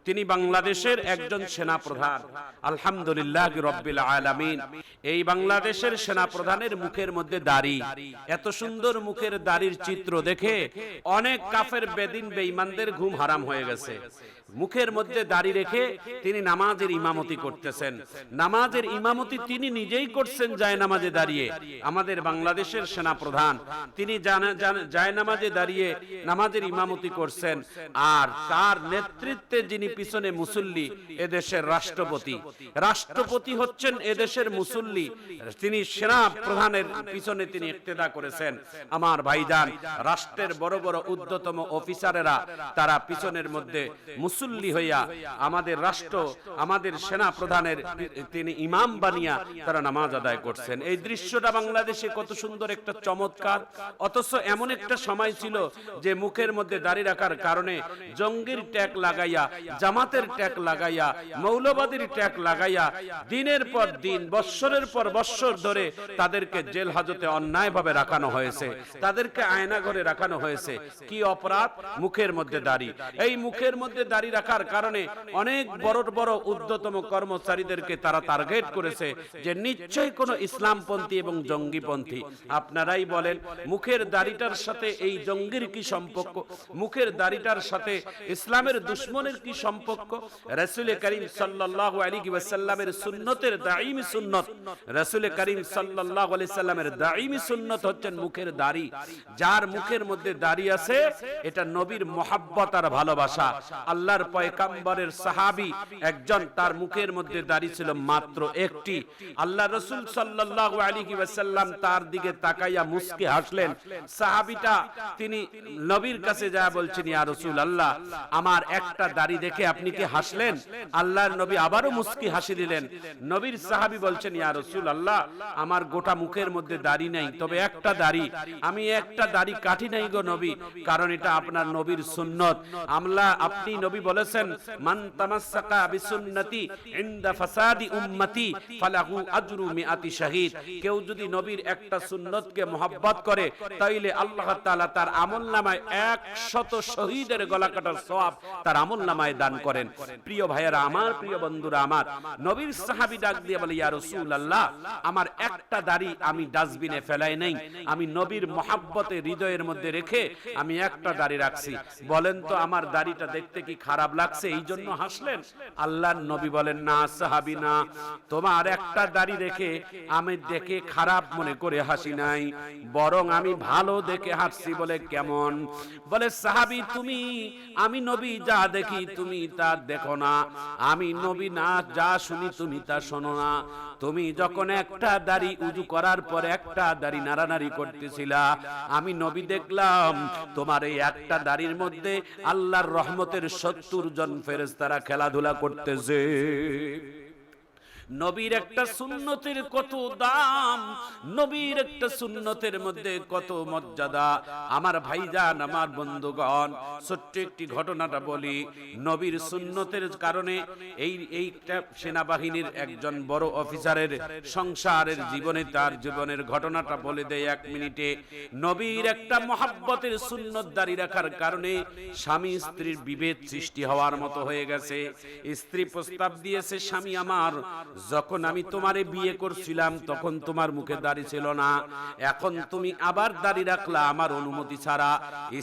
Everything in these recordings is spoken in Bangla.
তিনি বাংলাদেশের একজন সেনা প্রধান। আলহামদুলিল্লাহ রাব্বিল আলামিন। এই বাংলাদেশের সেনা প্রধানের মুখের মধ্যে দাড়ি, এত সুন্দর মুখের দাড়ির চিত্র দেখে অনেক কাফের বেদিন বেঈমানদের ঘুম হারাম হয়ে গেছে। মুখের মধ্যে দাড়ি রেখে তিনি নামাজের ইমামতি করতেছেন। নামাজের ইমামতি তিনি নিজেই করছেন যায় নামাজে দাঁড়িয়ে। আমাদের বাংলাদেশের সেনা প্রধান তিনি যায় নামাজে দাঁড়িয়ে নামাজের ইমামতি করছেন। আর তার নেতৃত্বে যিনি পিছনে মুসল্লি, এদেশের রাষ্ট্রপতি। রাষ্ট্রপতি হচ্ছেন এদেশের মুসল্লি, তিনি সেনা প্রধানের পিছনে তিনি ইক্তেদা করেছেন। আমার ভাইজান, রাষ্ট্রের বড় বড় ঊর্ধ্বতম অফিসারেরা তারা পিছনের মধ্যে মুসল্লি হইয়া আমাদের রাষ্ট্র, আমাদের সেনা প্রধানের তিনি ইমাম বানিয়া তারা নামাজ আদায় করছেন। এই দৃশ্যটা বাংলাদেশে কত সুন্দর একটা চমৎকার। অথচ এমন একটা সময় ছিল যে মুখের মধ্যে দাড়ি রাখার কারণে জঙ্গির ট্যাগ লাগাইয়া, জামাতের ট্যাগ লাগাইয়া, মৌলবাদীর ট্যাগ লাগাইয়া দিনের পর দিন, বৎসরের পর বৎসর ধরে তাদেরকে জেল হাজতে অন্যায়ভাবে রাখানো হয়েছে, তাদেরকে আয়না ঘরে রাখানো হয়েছে। কি অপরাধ? মুখের মধ্যে দাড়ি। এই মুখের মধ্যে দাড়ি রাখার কারণে অনেক বড় বড় ঊর্ধ্বতম কর্মচারীদেরকে তারা টার্গেট করেছে যে নিশ্চয়ই কোনো ইসলামপন্থী এবং জঙ্গিপন্থী। আপনারাই বলেন, মুখের দাড়িটার সাথে এই জঙ্গির কি সম্পর্ক? মুখের দাড়িটার সাথে ইসলামের দুশমনের কি সম্পর্ক? রাসূল করিম সাল্লাল্লাহু আলাইহি ওয়াসাল্লামের সুন্নতের দাঈমি সুন্নত, রাসূল করিম সাল্লাল্লাহু আলাইহি সাল্লামের দাঈমি সুন্নত হচ্ছেন মুখের দাড়ি। যার মুখের মধ্যে দাড়ি আছে এটা নবীর মুহাব্বত আর ভালোবাসা। আল্লাহর পয়গম্বরের সাহাবী একজন, তার মুখের মধ্যে দাড়ি ছিল মাত্র একটি। আল্লাহ রাসূল সাল্লাল্লাহু আলাইহি ওয়াসাল্লাম তার দিকে তাকাইয়া মুস্কি হাসলেন। সাহাবীটা তিনি নবীর কাছে যায় বলছেন, ইয়া রাসূলুল্লাহ, আমার একটা দাড়ি দেখে আপনি কি হাসলেন? আল্লাহর নবী আবারও মুস্কি হাসি দিলেন। নবীর সাহাবী বলছেন, ইয়া রাসূলুল্লাহ, আমার গোটা মুখের মধ্যে দাড়ি নাই, তবে একটা দাড়ি, আমি একটা দাড়ি কাটি নাই গো নবী, কারণ এটা আপনার নবীর সুন্নত। আপনি নবী বলেছেন, মান তামাসসাকা বিসুন্নতি ইনদা ফাসাদি উম্মতি ফালাহু আজরু মিআতি শাহীদ। কেউ যদি নবীর একটা সুন্নতকে মহব্বত করে তাইলে আল্লাহ তাআলা তার আমলনামায় 100 শহীদের গলা কাটার সওয়াব তার আমলনামায় দান করেন। প্রিয় ভাইয়েরা আমার, প্রিয় বন্ধুরা আমার, নবীর সাহাবী ডাক দিয়ে বলে, ইয়া রাসূলুল্লাহ, আমার একটা দাড়ি আমি ডাস্টবিনে ফেলাই নাই, আমি নবীর মহব্বতে হৃদয়ের মধ্যে রেখে আমি একটা দাড়ি রাখছি। বলেন তো আমার দাড়িটা দেখতে কি খারাপ লাগছে এই জন্য হাসলেন? আল্লাহর নবী বলেন, না সাহাবী, না, তোমার একটা দাড়ি রেখে আমি দেখে খারাপ মনে করে হাসি নাই, বরং আমি ভালো দেখে হাসছি। বলে কেমন? বলে সাহাবী, তুমি, আমি নবী যা দেখি তুমি তা দেখো না, আমি নবী না যা শুনি তুমি তা শোনো না। তুমি যখন একটা দাড়ি উযু করার পর একটা দাড়ি নাড়ানাড়ি করতেছিলা, আমি নবী দেখলাম তোমার এই একটা দাড়ির মধ্যে আল্লাহর রহমতের 70 জন ফেরেশতারা খেলাধুলা করতেছে। নবীর একটা সুন্নতের কত দাম, নবীর একটা সুন্নতের মধ্যে কত মর্যাদা। আমার ভাইজান, আমার বন্ধুগণ, ছোট্ট একটি ঘটনাটা বলি। নবীর সুন্নতের কারণে এইটা সেনাবাহিনীর একজন বড় অফিসারের সংসারের জীবনে, তার জীবনের ঘটনাটা বলে দেয় 1 মিনিটে। নবীর একটা মহব্বতের সুন্নত দাঁড়ি রাখার কারণে স্বামী স্ত্রীর বিভেদ সৃষ্টি হওয়ার মতো হয়ে গেছে। স্ত্রী প্রস্তাব দিয়েছে, স্বামী আমার, যখন আমি তোমারে বিয়ে করছিলাম তখন তোমার মুখে দাড়ি ছিল না, এখন তুমি আবার দাড়ি রাখলা আমার অনুমতি ছাড়া।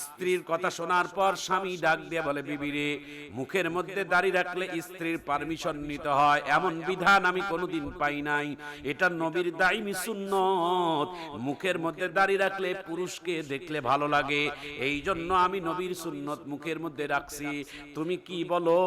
স্ত্রীর কথা শোনার পর স্বামী ডাক দিয়ে বলে, বিবি রে, মুখের মধ্যে দাড়ি রাখলে স্ত্রীর পারমিশন নিতে হয়, এমন বিধান আমি কোনোদিন পাই নাই, এটা নবীর দাইমি সুন্নত। মুখের মধ্যে দাড়ি রাখলে পুরুষকে দেখলে ভালো লাগে, এই জন্য আমি নবীর সুন্নত মুখের মধ্যে রাখছি। তুমি কি বলো?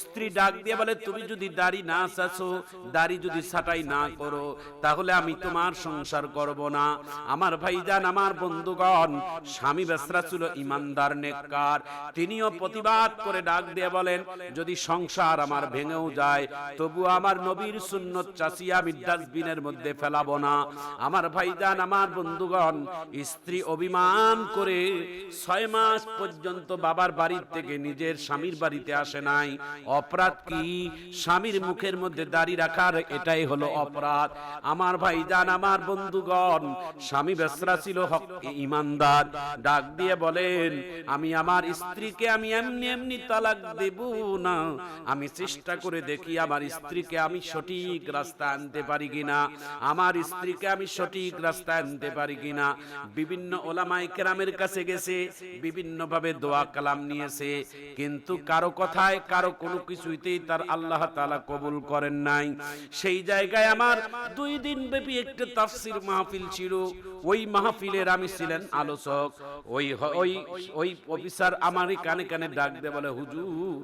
স্ত্রী ডাক দিয়ে বলে, তুমি যদি দাড়ি না চাচ্ছো, দাড়ি যদি ছাঁটাই না করো, তাহলে আমি তোমার সংসার করব না। আমার ভাইজান, আমার বন্ধুগণ, স্বামী বেসরা ছিল ইমানদার, নেককার, তিনিও প্রতিবাদ করে ডাক দিয়ে বলেন, যদি সংসার আমার ভেঙেও যায় তবু আমার নবীর সুন্নত চাচি আমি ডাস্টবিনের মধ্যে ফেলাবো না। আমার ভাইজান, আমার বন্ধুগণ, স্ত্রী অভিমান করে 6 মাস পর্যন্ত বাবার বাড়ির থেকে নিজের স্বামীর বাড়িতে আসে নাই। অপরাধ কি? স্বামীর মুখের মধ্যে দাড়ি রাখা রাখার এটাই হলো অপরাধ। আমার ভাইজান, আমার বন্ধুগণ, স্বামী বেসরা ছিল হক ঈমানদার, ডাক দিয়ে বলেন, আমি আমার স্ত্রীকে আমি এমনি এমনি তালাক দেব না, আমি চেষ্টা করে দেখি আমার স্ত্রীকে আমি সঠিক রাস্তা আনতে পারি কিনা, আমার স্ত্রীকে আমি সঠিক রাস্তা আনতে পারি কিনা। বিভিন্ন ওলামায়ে কেরামের কাছে গেছে, বিভিন্ন ভাবে দোয়া কালাম নিয়েছে, কিন্তু কারো কথায় কারো কোনো কিছুতেই তার আল্লাহ তাআলা কবুল করেন নাই। সেই জায়গায় আমার 2 দিন ব্যাপী একটা তাফসীর মাহফিল ছিল। ওই মাহফিলের আমি ছিলেন আলোচক। ওই অফিসার আমার কানে কানে ডাক দিয়ে বলে, হুজুর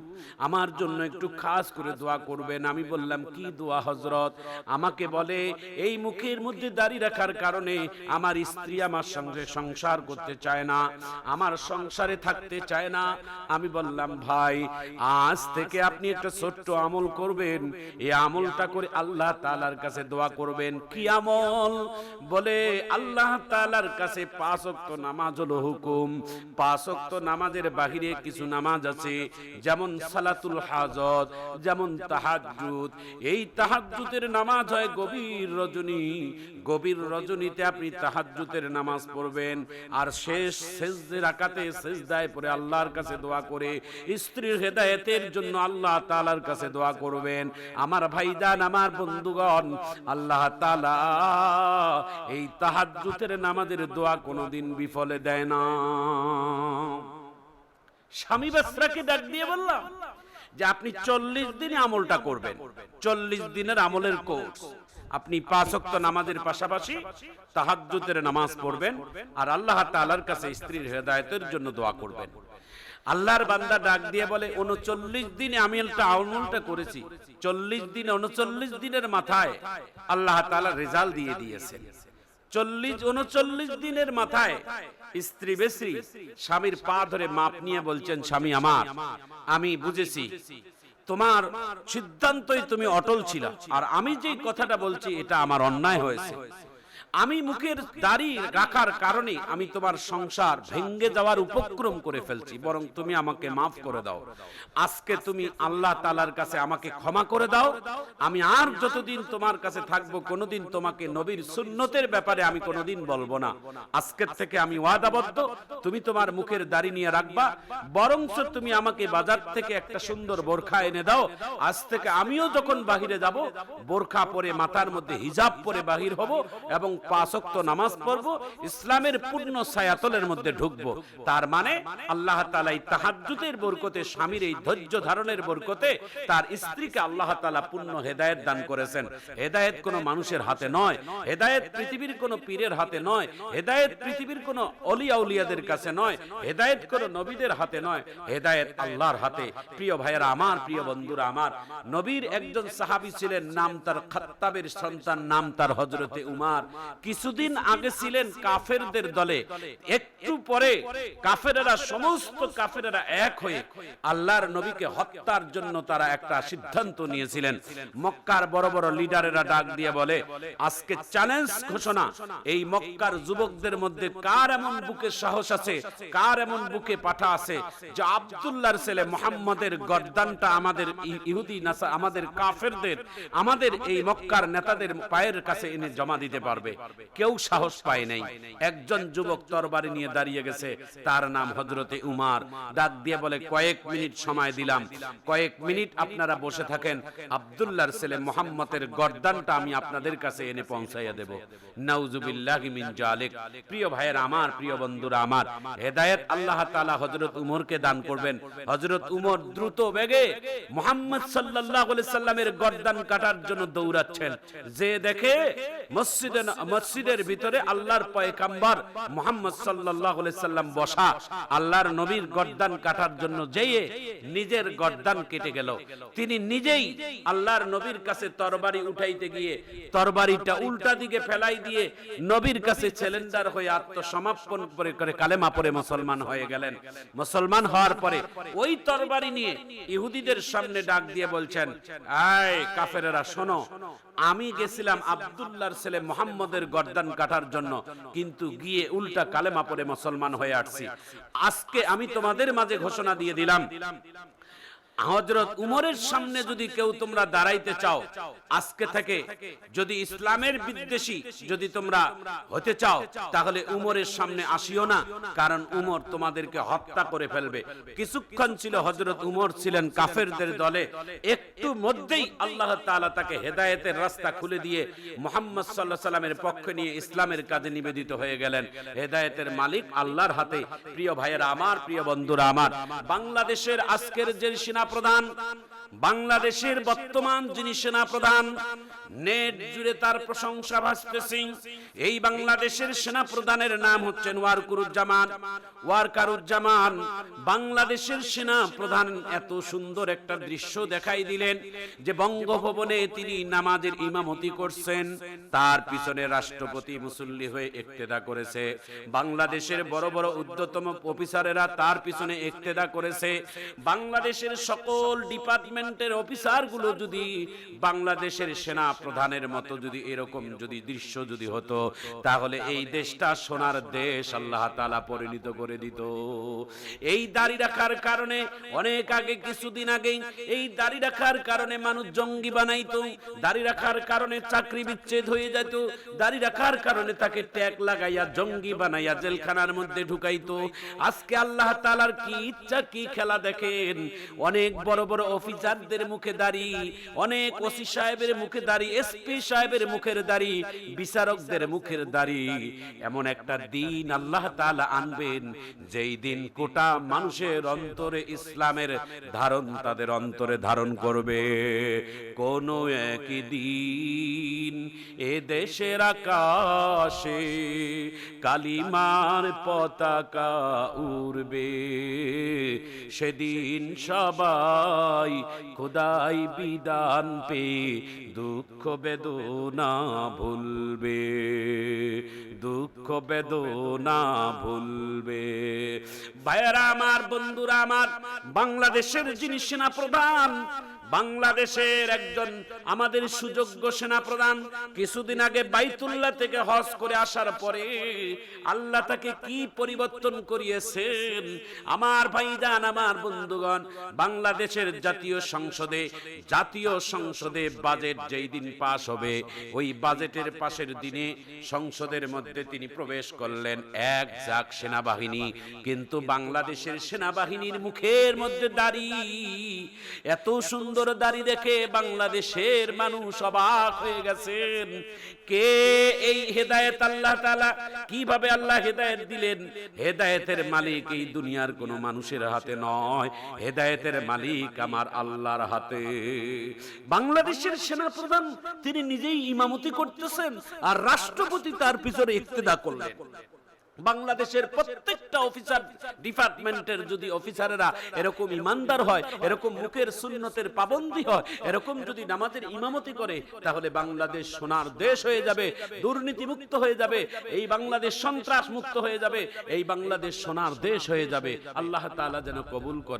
আমার জন্য একটু খাস করে দোয়া করবেন। আমি বললাম, কি দোয়া হযরত? আমাকে বলে, এই মুখের মধ্যে দাড়ি রাখার কারণে আমার স্ত্রী আমার সঙ্গে সংসার করতে চায় না, আমার সংসারে থাকতে চায় না। আমি বললাম, ভাই আজ থেকে আপনি একটা ছোট্ট আমল করবেন, এই আমলটা করে আল্লাহ তাআলার কাছে দোয়া করবেন। কি আমল? বলে, আল্লাহ তাআলার কাছে 5 ওয়াক্ত নামাজ হলো হুকুম। 5 ওয়াক্ত নামাজের বাহিরে কিছু নামাজ আছে, যেমন সালাতুল হাজত, যেমন তাহাজ্জুদ। এই তাহাজ্জুদের নামাজ হয় গভীর রজনী, গভীর রজনীতে আপনি তাহাজ্জুদের নামাজ পড়বেন, আর শেষ সেজদে রাকাতে সেজদায় পড়ে আল্লাহর কাছে দোয়া করে স্ত্রীর হেদায়েতের জন্য আল্লাহ তাআলার কাছে দোয়া করবেন। আমার ভাইজান, আমার বন্ধুগণ, আল্লাহ তাআলা এই তাহাজ্জুদের নামাজের দোয়া কোনোদিন বিফলে দেয় না। স্বামী বেসরাকে ডাক দিয়ে বললাম যে আপনি 40 দিনে আমলটা করবেন, 40 দিনের আমলের কোর্স। আপনি 5 ওয়াক্ত নামাজের পাশাপাশি তাহাজ্জুদের নামাজ পড়বেন আর আল্লাহ তাআলার কাছে স্ত্রীর হেদায়েতের জন্য দোয়া করবেন। আল্লাহর বান্দা ডাক দিয়ে বলে, 39 দিনে আমি আমলটা করেছি। 40 দিন 39 দিনের মাথায় আল্লাহ তাআলা রেজাল্ট দিয়ে দিয়েছেন। 39 দিনের মাথায় স্ত্রী বেশ্রী স্বামীর পা ধরে মাপ নিয়ে বলছেন, স্বামী আমার, আমি বুঝেছি তোমার সিদ্ধান্তই তুমি অটল ছিলা, আর আমি যেই কথাটা বলছি এটা আমার অন্যায় হয়েছে। আমি মুখের দাড়ি রাখার কারণে আমি তোমার সংসার ভেঙে যাওয়ার উপক্রম করে ফেলছি, বরং তুমি আমাকে মাফ করে দাও। আজকে তুমি আল্লাহ তাআলার কাছে আমাকে ক্ষমা করে দাও। আমি আর যতদিন তোমার কাছে থাকবো কোনোদিন তোমাকে নবীর সুন্নতের ব্যাপারে আমি কোনোদিন বলবো না। আজকের থেকে আমি ওয়াদাবদ্ধ, তুমি তোমার মুখের দাড়ি নিয়ে রাখবা, বরঞ্চ তুমি আমাকে বাজার থেকে একটা সুন্দর বোরখা এনে দাও। আজ থেকে আমিও যখন বাহিরে যাব বোরখা পরে, মাথার মধ্যে হিজাব পরে বাহির হব এবং 5 ওয়াক্ত নামাজ পড়ব, ইসলামের পূর্ণ ছায়াতলের মধ্যে ঢুকব। তার মানে আল্লাহ তাআলা এই তাহাজ্জুদের বরকতে, স্বামীর এই ধৈর্য ধারণের বরকতে তার স্ত্রীকে আল্লাহ তাআলা পূর্ণ হেদায়েত দান করেছেন। হেদায়েত কোনো মানুষের হাতে নয়, হেদায়েত পৃথিবীর কোনো পীরের হাতে নয়, হেদায়েত পৃথিবীর কোনো অলিয়া উলিয়াদের কাছে নয়, হেদায়েত কোনো নবীদের হাতে নয়, হেদায়েত আল্লাহর হাতে। প্রিয় ভাইয়েরা আমার, প্রিয় বন্ধুরা আমার, নবীর একজন সাহাবী ছিলেন, নাম তার খাত্তাবের সন্তান, নাম তার হযরতে উমর। কিছুদিন আগে ছিলেন কাফেরদের দলে, একটু পরে কাফেরেরা, সমস্ত কাফেরেরা এক হয়ে আল্লাহর নবীকে হত্যার জন্য তারা একটা সিদ্ধান্ত নিয়েছিলেন। মক্কার বড় বড় লিডারেরা ডাক দিয়ে বলে, আজকে চ্যালেঞ্জ ঘোষণা, এই মক্কার যুবকদের মধ্যে কার এমন বুকে সাহস আছে, কার এমন বুকে পাঠা আছে যে আব্দুল্লাহর ছেলে মুহাম্মদের গর্দানটা আমাদের ইহুদি নাসা, আমাদের কাফেরদের, আমাদের এই মক্কার নেতাদের পায়ের কাছে এনে জমা দিতে পারবে। কেউ সাহস পায় নাই। একজন যুবক তরবারি নিয়ে দাঁড়িয়ে গেছে, তার নাম হযরতে উমর। ডাক দিয়ে বলে, কয়েক মিনিট সময় দিলাম, কয়েক মিনিট আপনারা বসে থাকেন, আব্দুল্লাহর ছেলে মুহাম্মদের গর্দানটা আমি আপনাদের কাছে এনে পৌঁছাইয়া দেব। নাউজুবিল্লাহি মিন জালিক। প্রিয় ভাইয়েরা আমার, প্রিয় বন্ধুরা আমার, হেদায়েত আল্লাহ তাআলা হযরত উমরকে দান করবেন। হযরত উমর দ্রুত বেগে মুহাম্মদ সাল্লাল্লাহু আলাইহি সাল্লামের গর্দান কাটার জন্য দৌড়াচ্ছেন। যে দেখে মসজিদের ভিতরে আল্লাহর পয়গম্বর মুহাম্মদ সাল্লাল্লাহু আলাইহি সাল্লাম বসা, আল্লাহর নবীর গর্দান কাটার জন্য যেয়ে নিজের গর্দান কেটে গেল। তিনি নিজেই আল্লাহর নবীর কাছে তরবারি উঠাইতে গিয়ে তরবারিটা উল্টা দিকে ফেলাই দিয়ে নবীর কাছে চ্যালেঞ্জার হয়ে আত্মসমর্পণ করে কালেমা পড়ে মুসলমান হয়ে গেলেন। মুসলমান হওয়ার পরে ওই তরবারি নিয়ে ইহুদিদের সামনে ডাক দিয়ে বলছেন, এই কাফেরেরা শোনো, আমি গেছিলাম আব্দুল্লাহর ছেলে মুহাম্মদের গর্দান কাটার জন্য, কিন্তু গিয়ে উল্টা কালেমা পড়ে মুসলমান হয়ে আসছি। আজকে আমি তোমাদের মাঝে ঘোষণা দিয়ে দিলাম, হযরত উমরের সামনে যদি কেউ তোমরা দাঁড়াইতে চাও, আজকে থেকে যদি ইসলামের বিদ্বেষী যদি তোমরা হতে চাও, তাহলে উমরের সামনে আসিও না, কারণ উমর তোমাদেরকে হত্যা করে ফেলবে। কিছুক্ষণ ছিল হযরত উমর ছিলেন কাফেরদের দলে, একটু মধ্যেই আল্লাহ তাআলা তাকে হেদায়েতের রাস্তা খুলে দিয়ে মুহাম্মদ সাল্লাল্লাহু আলাইহি সাল্লামের পক্ষে নিয়ে ইসলামের কাজে নিবেদিত হয়ে গেলেন। হেদায়েতের মালিক আল্লাহর হাতে। প্রিয় ভাইয়েরা আমার, প্রিয় বন্ধুরা আমার, বাংলাদেশের আজকের যে সেনাপ্রধান, বাংলাদেশের বর্তমান যিনি সেনাপ্রধান, নেট জুড়ে তার প্রশংসা ভাসতেছে। এই বাংলাদেশের সেনাপ্রধানের নাম হচ্ছেন ওয়াকারুজ্জামান। বাংলাদেশের সেনাপ্রধান এত সুন্দর একটা দৃশ্য দেখাই দিলেন যে বঙ্গভবনে তিনি নামাজের ইমামতি করছেন, তার পিছনে রাষ্ট্রপতি মুসল্লি হয়ে ইক্তেদা করেছে। বাংলাদেশের বড় বড় ঊর্ধ্বতম অফিসারেরা তার পিছনে ইক্তেদা করেছে। বাংলাদেশের সকল ডিপার্টমেন্টের অফিসারগুলো যদি বাংলাদেশের সেনা প্রধানের মতো যদি এরকম যদি দৃশ্য যদি হতো, তাহলে এই দেশটা সোনার দেশ আল্লাহ তাআলা পরিণত করে দিত। এই দাড়ি রাখার কারণে অনেক আগে, কিছুদিন আগে এই দাড়ি রাখার কারণে মানুষ জঙ্গি বানাইতো, দাড়ি রাখার কারণে চাকরি বিচ্ছেদ হয়ে যেত, দাড়ি রাখার কারণে তাকে ট্যাগ লাগাইয়া জঙ্গি বানাইয়া জেলখানার মধ্যে ঢুকাইতো। আজকে আল্লাহ তাআলার কি ইচ্ছা, কি খেলা দেখেন, অনেক বড় বড় অফিসারদের মুখে দাড়ি, অনেক ওসি সাহেবের মুখে দাড়ি, এসপি সাহেবের মুখের দাড়ি, বিচারকদের মুখের দাড়ি। এমন একটা দিন আল্লাহ তাআলা আনবেন যেই দিন গোটা মানুষের অন্তরে ইসলামের ধারণ তাদের অন্তরে ধারণ করবে। কোন একদিন এ দেশের আকাশে কালিমার পতাকা উড়বে, সেদিন সবাই খোদাই বিধান পেয়ে দুঃখ বেদনা ভুলবে, দুঃখ বেদনা ভুলবে। ভাইয়েরা আমার, বন্ধুরা আমার, বাংলাদেশের যিনি সেনাপ্রধান, বাংলাদেশের একজন আমাদের সুযোগ্য সেনাপ্রধান, কিছুদিন আগে বাইতুল্লাহ থেকে হজ করে আসার পরে আল্লাহ তাকে কি পরিবর্তন করিয়েছেন। আমার ভাইজান, আমার বন্ধুগণ, বাংলাদেশের জাতীয় সংসদে বাজেট যেই দিন পাশ হবে, ওই বাজেটের পাশের দিনে সংসদের মধ্যে তিনি প্রবেশ করলেন এক ঝাঁক সেনাবাহিনী, কিন্তু বাংলাদেশের সেনাবাহিনীর মুখের মধ্যে দাড়ি, এত সুন্দর দাড়ি দেখে বাংলাদেশের মানুষ অবাক হয়ে গেছেন। কে এই হেদায়েত আল্লাহ তাআলা, কিভাবে আল্লাহ হেদায়েত দিলেন? হেদায়েতের মালিক এই দুনিয়ার কোনো মানুষের হাতে নয়, হেদায়েতের মালিক আমার আল্লাহর হাতে। বাংলাদেশের সেনাপ্রধান তিনি নিজেই ইমামতি করতেছেন আর রাষ্ট্রপতি তার পিছনে ইক্তেদা করলেন। বাংলাদেশের প্রত্যেকটা অফিসার ডিপার্টমেন্টের যদি অফিসারেরা এরকম ইমানদার হয়, এরকম মুখের সুন্নতের পাবন্দী হয়, এরকম যদি নামাজের ইমামতি করে, তাহলে বাংলাদেশ সোনার দেশ হয়ে যাবে, দুর্নীতি মুক্ত হয়ে যাবে, এই বাংলাদেশ সন্ত্রাস মুক্ত হয়ে যাবে, এই বাংলাদেশ সোনার দেশ হয়ে যাবে। আল্লাহ তাআলা যেন কবুল করেন।